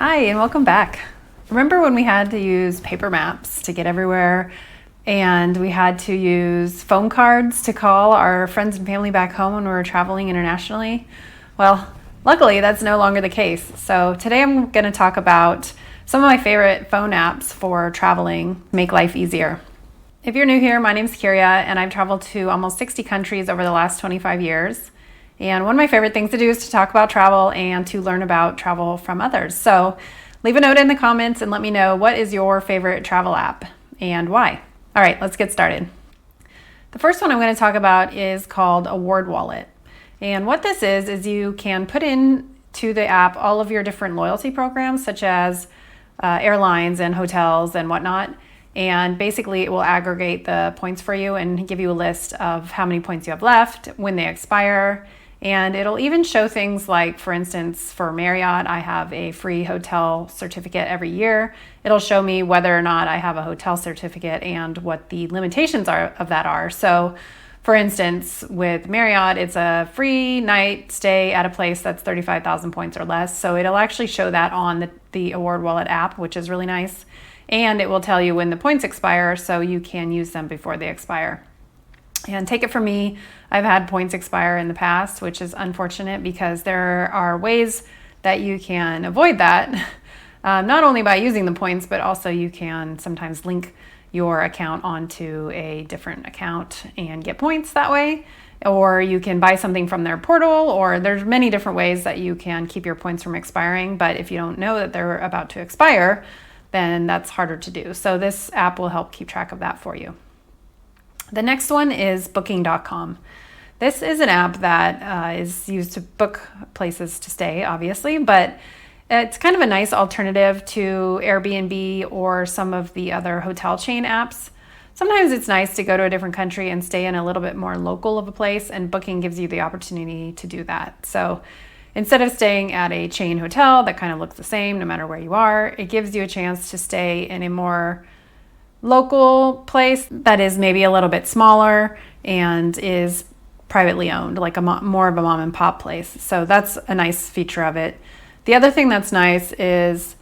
Hi, and welcome back. Remember when we had to use paper maps to get everywhere, and we had to use phone cards to call our friends and family back home when we were traveling internationally? Well, luckily that's no longer the case. So today I'm going to talk about some of my favorite phone apps for traveling, make life easier. If you're new here, my name's Kyria, and I've traveled to almost 60 countries over the last 25 years. And one of my favorite things to do is to talk about travel and to learn about travel from others. So leave a note in the comments and let me know, what is your favorite travel app and why? All right, let's get started. The first one I'm going to talk about is called Awardwallet. And what this is you can put in to the app all of your different loyalty programs, such as airlines and hotels and whatnot. And basically it will aggregate the points for you and give you a list of how many points you have left, when they expire. And it'll even show things like, for instance, for Marriott, I have a free hotel certificate every year. It'll show me whether or not I have a hotel certificate and what the limitations of that are. So for instance, with Marriott, it's a free night stay at a place that's 35,000 points or less. So it'll actually show that on the Awardwallet app, which is really nice. And it will tell you when the points expire, so you can use them before they expire. And take it from me, I've had points expire in the past, which is unfortunate because there are ways that you can avoid that, not only by using the points, but also you can sometimes link your account onto a different account and get points that way. Or you can buy something from their portal, or there's many different ways that you can keep your points from expiring. But if you don't know that they're about to expire, then that's harder to do. So this app will help keep track of that for you. The next one is booking.com. This is an app that is used to book places to stay, obviously, but it's kind of a nice alternative to Airbnb or some of the other hotel chain apps. Sometimes it's nice to go to a different country and stay in a little bit more local of a place, and Booking gives you the opportunity to do that. So instead of staying at a chain hotel that kind of looks the same no matter where you are, it gives you a chance to stay in a more local place that is maybe a little bit smaller and is privately owned, like more of a mom and pop place. So that's a nice feature of it. The other thing that's nice is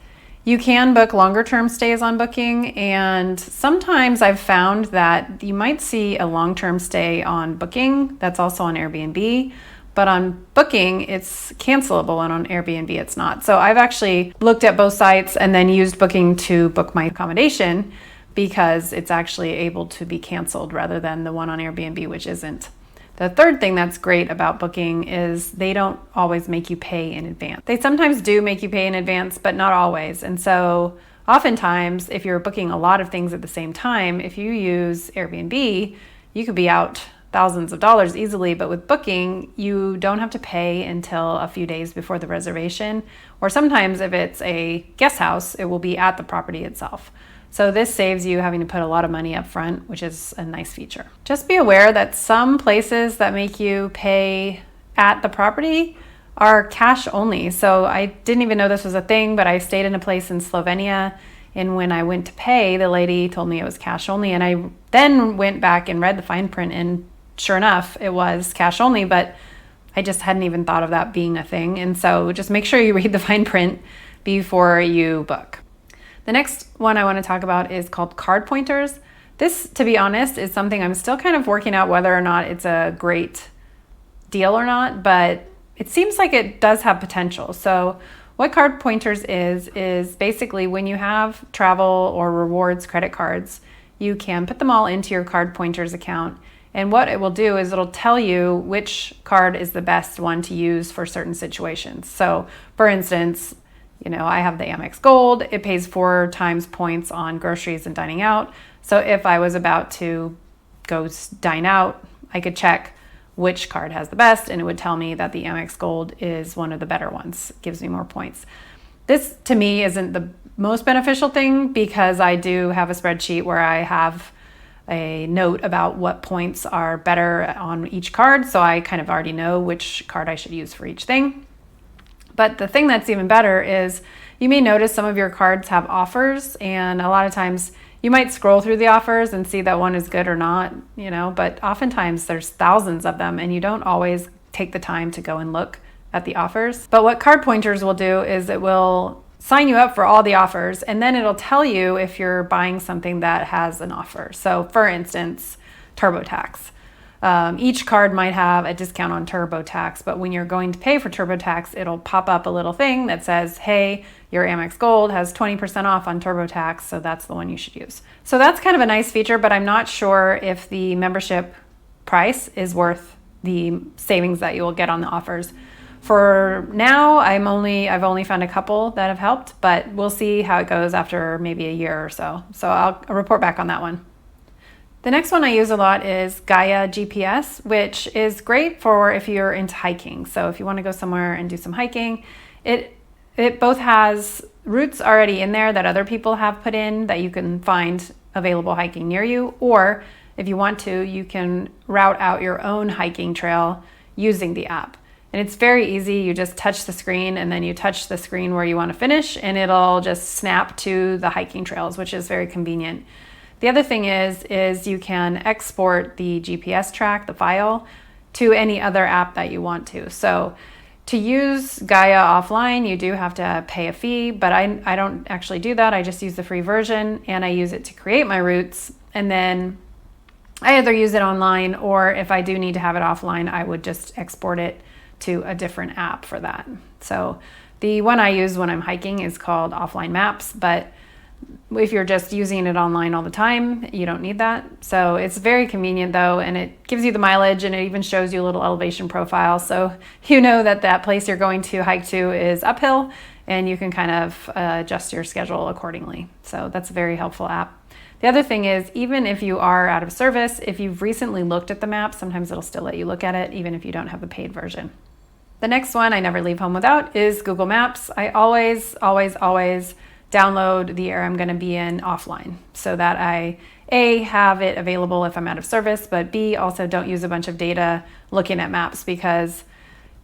you can book longer term stays on Booking, and sometimes I've found that you might see a long-term stay on Booking that's also on Airbnb, but on Booking it's cancelable and on Airbnb it's not. So I've actually looked at both sites and then used Booking to book my accommodation, because it's actually able to be canceled rather than the one on Airbnb, which isn't. The third thing that's great about Booking is they don't always make you pay in advance. They sometimes do make you pay in advance, but not always. And so oftentimes, if you're booking a lot of things at the same time, if you use Airbnb, you could be out thousands of dollars easily, but with Booking, you don't have to pay until a few days before the reservation. Or sometimes if it's a guest house, it will be at the property itself. So this saves you having to put a lot of money up front, which is a nice feature. Just be aware that some places that make you pay at the property are cash only. So I didn't even know this was a thing, but I stayed in a place in Slovenia, and when I went to pay, the lady told me it was cash only. And I then went back and read the fine print, and sure enough, it was cash only, but I just hadn't even thought of that being a thing. And so just make sure you read the fine print before you book. The next one I want to talk about is called Cardpointers. This, to be honest, is something I'm still kind of working out whether or not it's a great deal or not, but it seems like it does have potential. So what Cardpointers is basically when you have travel or rewards credit cards, you can put them all into your Cardpointers account. And what it will do is it'll tell you which card is the best one to use for certain situations. So for instance, I have the Amex Gold. It pays 4 times points on groceries and dining out. So if I was about to go dine out, I could check which card has the best, and it would tell me that the Amex Gold is one of the better ones. It gives me more points. This, to me, isn't the most beneficial thing, because I do have a spreadsheet where I have a note about what points are better on each card. So I kind of already know which card I should use for each thing. But the thing that's even better is you may notice some of your cards have offers, and a lot of times you might scroll through the offers and see that one is good or not, but oftentimes there's thousands of them and you don't always take the time to go and look at the offers. But what Cardpointers will do is it will sign you up for all the offers, and then it'll tell you if you're buying something that has an offer. So for instance, TurboTax. Each card might have a discount on TurboTax, but when you're going to pay for TurboTax, it'll pop up a little thing that says, hey, your Amex Gold has 20% off on TurboTax, so that's the one you should use. So that's kind of a nice feature, but I'm not sure if the membership price is worth the savings that you will get on the offers. For now, I've only found a couple that have helped, but we'll see how it goes after maybe a year or so. So I'll report back on that one. The next one I use a lot is Gaia GPS, which is great for if you're into hiking. So if you want to go somewhere and do some hiking, it both has routes already in there that other people have put in that you can find available hiking near you, or if you want to, you can route out your own hiking trail using the app. And it's very easy. You just touch the screen and then you touch the screen where you want to finish and it'll just snap to the hiking trails, which is very convenient. The other thing is you can export the GPS track, the file, to any other app that you want to. So to use Gaia offline, you do have to pay a fee, but I don't actually do that. I just use the free version and I use it to create my routes. And then I either use it online, or if I do need to have it offline, I would just export it to a different app for that. So the one I use when I'm hiking is called Offline Maps, but if you're just using it online all the time, you don't need that. So it's very convenient though, and it gives you the mileage and it even shows you a little elevation profile. So you know that place you're going to hike to is uphill and you can kind of adjust your schedule accordingly. So that's a very helpful app. The other thing is, even if you are out of service, if you've recently looked at the map, sometimes it'll still let you look at it even if you don't have the paid version. The next one I never leave home without is Google Maps. I always download the area I'm going to be in offline so that I A, have it available if I'm out of service, but B, also don't use a bunch of data looking at maps, because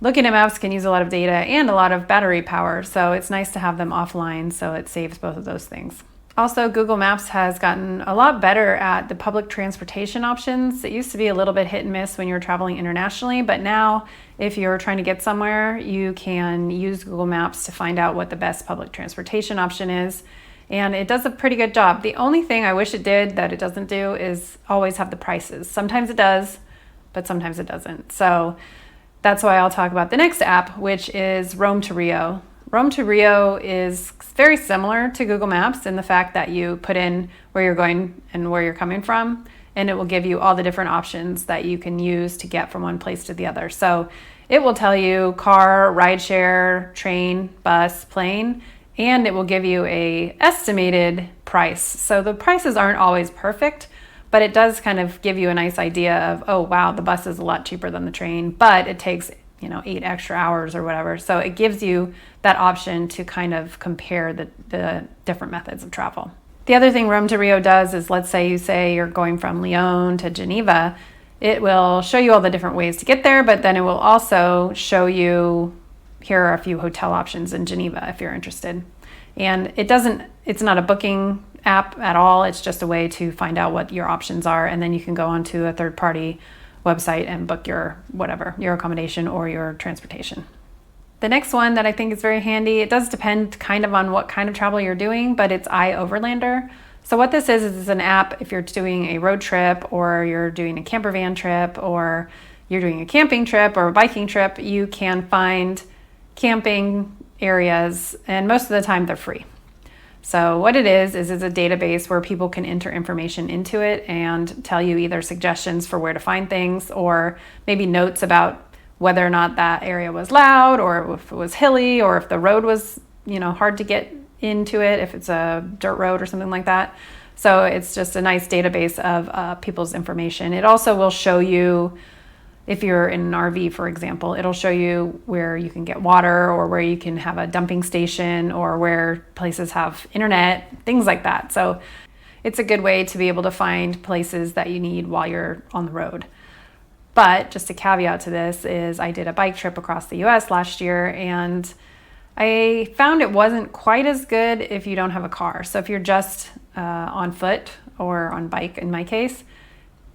looking at maps can use a lot of data and a lot of battery power. So it's nice to have them offline, so it saves both of those things. Also, Google Maps has gotten a lot better at the public transportation options. It used to be a little bit hit and miss when you were traveling internationally, but now if you're trying to get somewhere, you can use Google Maps to find out what the best public transportation option is. And it does a pretty good job. The only thing I wish it did that it doesn't do is always have the prices. Sometimes it does, but sometimes it doesn't. So that's why I'll talk about the next app, which is Rome to Rio. Rome to Rio is very similar to Google Maps in the fact that you put in where you're going and where you're coming from, and it will give you all the different options that you can use to get from one place to the other. So it will tell you car, rideshare, train, bus, plane, and it will give you a estimated price. So the prices aren't always perfect, but it does kind of give you a nice idea of, oh wow, the bus is a lot cheaper than the train, but it takes 8 extra hours or whatever. So it gives you that option to kind of compare the different methods of travel. The other thing Rome to Rio does is, let's say you're going from Lyon to Geneva, it will show you all the different ways to get there, but then it will also show you, here are a few hotel options in Geneva if you're interested. And it's not a booking app at all. It's just a way to find out what your options are, and then you can go onto a third-party website and book your accommodation or your transportation. The next one that I think is very handy, it does depend kind of on what kind of travel you're doing, but it's iOverlander. So what this is it's an app if you're doing a road trip, or you're doing a camper van trip, or you're doing a camping trip or a biking trip, you can find camping areas, and most of the time they're free. So what it is it's a database where people can enter information into it and tell you either suggestions for where to find things, or maybe notes about whether or not that area was loud, or if it was hilly, or if the road was, hard to get into it, if it's a dirt road or something like that. So it's just a nice database of people's information. It also will show you, if you're in an RV, for example, it'll show you where you can get water, or where you can have a dumping station, or where places have internet, things like that. So it's a good way to be able to find places that you need while you're on the road. But just a caveat to this is I did a bike trip across the US last year, and I found it wasn't quite as good if you don't have a car. So if you're just on foot or on bike, in my case,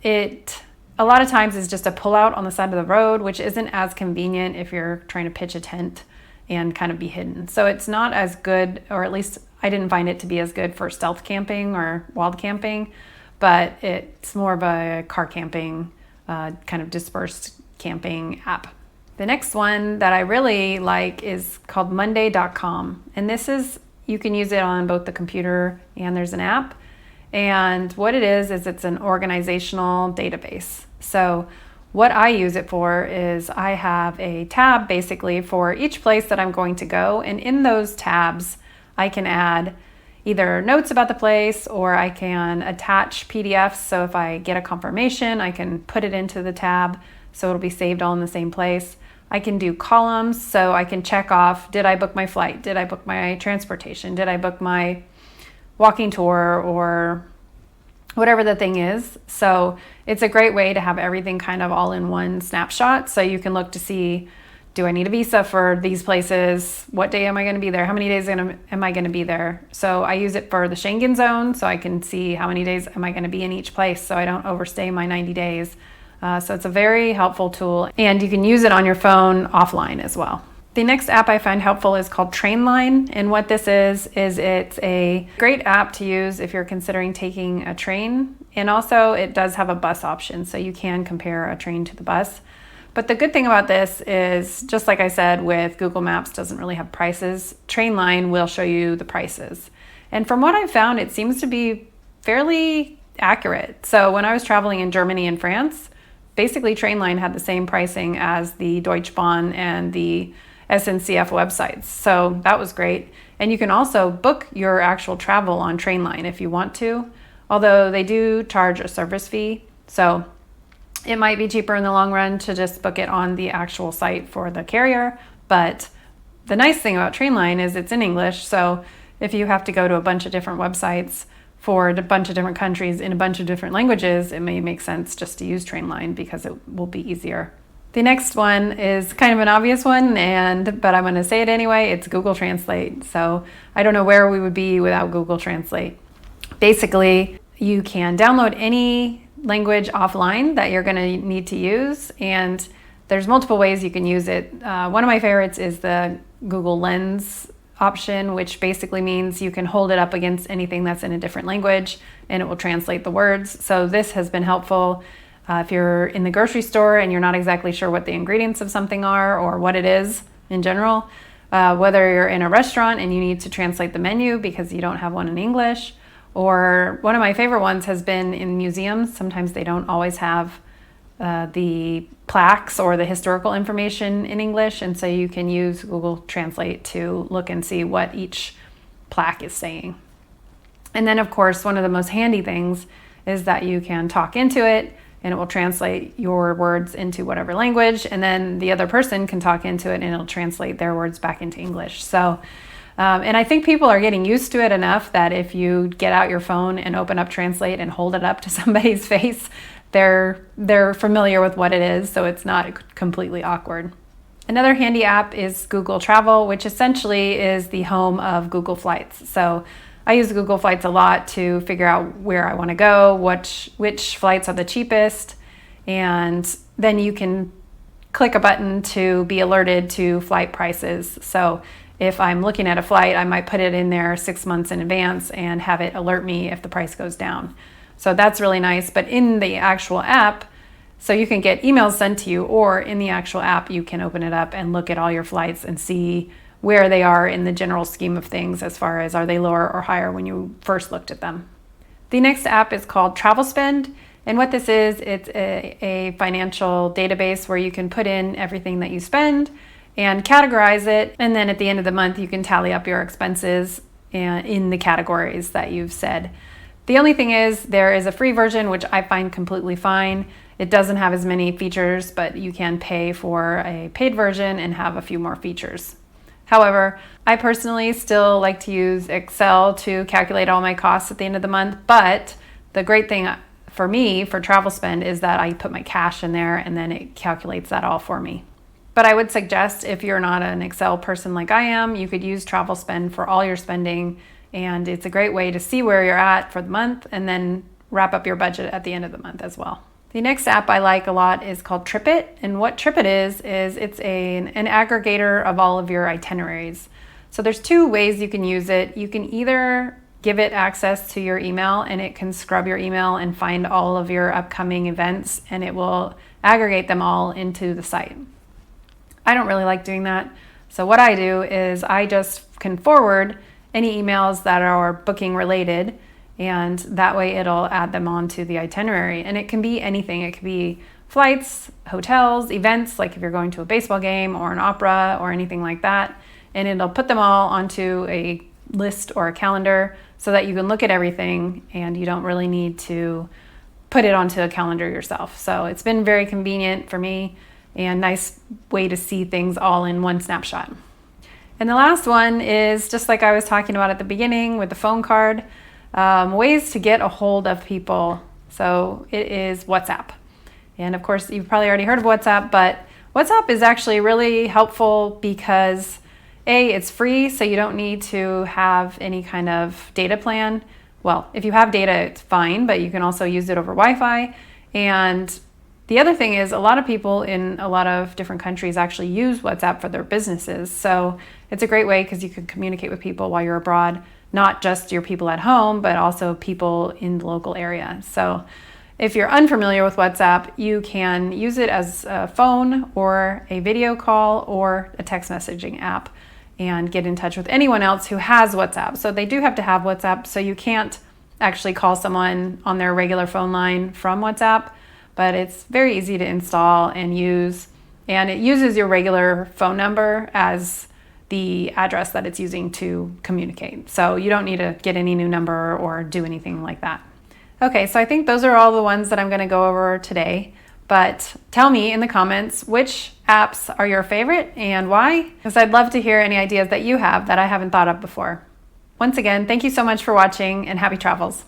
a lot of times is just a pullout on the side of the road, which isn't as convenient if you're trying to pitch a tent and kind of be hidden. So it's not as good, or at least I didn't find it to be as good for stealth camping or wild camping, but it's more of a car camping, kind of dispersed camping app. The next one that I really like is called Monday.com. And you can use it on both the computer and there's an app. And what it is it's an organizational database. So what I use it for is I have a tab basically for each place that I'm going to go. And in those tabs, I can add either notes about the place or I can attach PDFs. So if I get a confirmation, I can put it into the tab so it'll be saved all in the same place. I can do columns, so I can check off, did I book my flight? Did I book my transportation? Did I book my walking tour or whatever the thing is? So it's a great way to have everything kind of all in one snapshot. So you can look to see, do I need a visa for these places? What day am I going to be there? How many days am I going to be there? So I use it for the Schengen zone, so I can see how many days am I going to be in each place so I don't overstay my 90 days. So it's a very helpful tool, and you can use it on your phone offline as well. The next app I find helpful is called Trainline, and what this is it's a great app to use if you're considering taking a train, and also it does have a bus option, so you can compare a train to the bus. But the good thing about this is, just like I said with Google Maps doesn't really have prices, Trainline will show you the prices. And from what I've found, it seems to be fairly accurate. So when I was traveling in Germany and France, basically Trainline had the same pricing as the Deutsche Bahn and the SNCF websites. So that was great. And you can also book your actual travel on Trainline if you want to, although they do charge a service fee. So it might be cheaper in the long run to just book it on the actual site for the carrier. But the nice thing about Trainline is it's in English. So if you have to go to a bunch of different websites for a bunch of different countries in a bunch of different languages, it may make sense just to use Trainline because it will be easier. The next one is kind of an obvious one, but I'm going to say it anyway. It's Google Translate. So I don't know where we would be without Google Translate. Basically, you can download any language offline that you're going to need to use, and there's multiple ways you can use it. One of my favorites is the Google Lens option, which basically means you can hold it up against anything that's in a different language and it will translate the words. So this has been helpful if you're in the grocery store and you're not exactly sure what the ingredients of something are or what it is in general, whether you're in a restaurant and you need to translate the menu because you don't have one in English, or one of my favorite ones has been in museums. Sometimes they don't always have the plaques or the historical information in English, and so you can use Google Translate to look and see what each plaque is saying. And then of course, one of the most handy things is that you can talk into it and it will translate your words into whatever language, and then the other person can talk into it and it'll translate their words back into English. So and I think people are getting used to it enough that if you get out your phone and open up Translate and hold it up to somebody's face, they're familiar with what it is, so it's not completely awkward. Another handy app is Google Travel, which essentially is the home of Google Flights. So I use Google Flights a lot to figure out where I want to go, which flights are the cheapest, and then you can click a button to be alerted to flight prices. So if I'm looking at a flight, I might put it in there 6 months in advance and have it alert me if the price goes down. So that's really nice. But in the actual app, so you can get emails sent to you, or in the actual app, you can open it up and look at all your flights and see where they are in the general scheme of things as far as are they lower or higher when you first looked at them. The next app is called Travelspend. And what this is, it's a financial database where you can put in everything that you spend and categorize it. And then at the end of the month, you can tally up your expenses in the categories that you've said. The only thing is there is a free version, which I find completely fine. It doesn't have as many features, but you can pay for a paid version and have a few more features. However, I personally still like to use Excel to calculate all my costs at the end of the month. But the great thing for me for Travelspend is that I put my cash in there and then it calculates that all for me. But I would suggest, if you're not an Excel person like I am, you could use Travelspend for all your spending, and it's a great way to see where you're at for the month and then wrap up your budget at the end of the month as well. The next app I like a lot is called Tripit, and what Tripit is it's an aggregator of all of your itineraries. So there's two ways you can use it. You can either give it access to your email and it can scrub your email and find all of your upcoming events, and it will aggregate them all into the site. I don't really like doing that. So what I do is I just can forward any emails that are booking related, and that way it'll add them onto the itinerary. And it can be anything. It could be flights, hotels, events, like if you're going to a baseball game or an opera or anything like that. And it'll put them all onto a list or a calendar so that you can look at everything and you don't really need to put it onto a calendar yourself. So it's been very convenient for me and nice way to see things all in one snapshot. And the last one is just like I was talking about at the beginning with the phone card, ways to get a hold of people. So it is WhatsApp. And of course, you've probably already heard of WhatsApp, but WhatsApp is actually really helpful because it's free, so you don't need to have any kind of data plan. Well, if you have data, it's fine, but you can also use it over Wi-Fi. And the other thing is a lot of people in a lot of different countries actually use WhatsApp for their businesses. So it's a great way because you can communicate with people while you're abroad, not just your people at home, but also people in the local area. So if you're unfamiliar with WhatsApp, you can use it as a phone or a video call or a text messaging app and get in touch with anyone else who has WhatsApp. So they do have to have WhatsApp, so you can't actually call someone on their regular phone line from WhatsApp, but it's very easy to install and use, and it uses your regular phone number as the address that it's using to communicate. So you don't need to get any new number or do anything like that. Okay, so I think those are all the ones that I'm gonna go over today. But tell me in the comments which apps are your favorite and why, because I'd love to hear any ideas that you have that I haven't thought of before. Once again, thank you so much for watching and happy travels.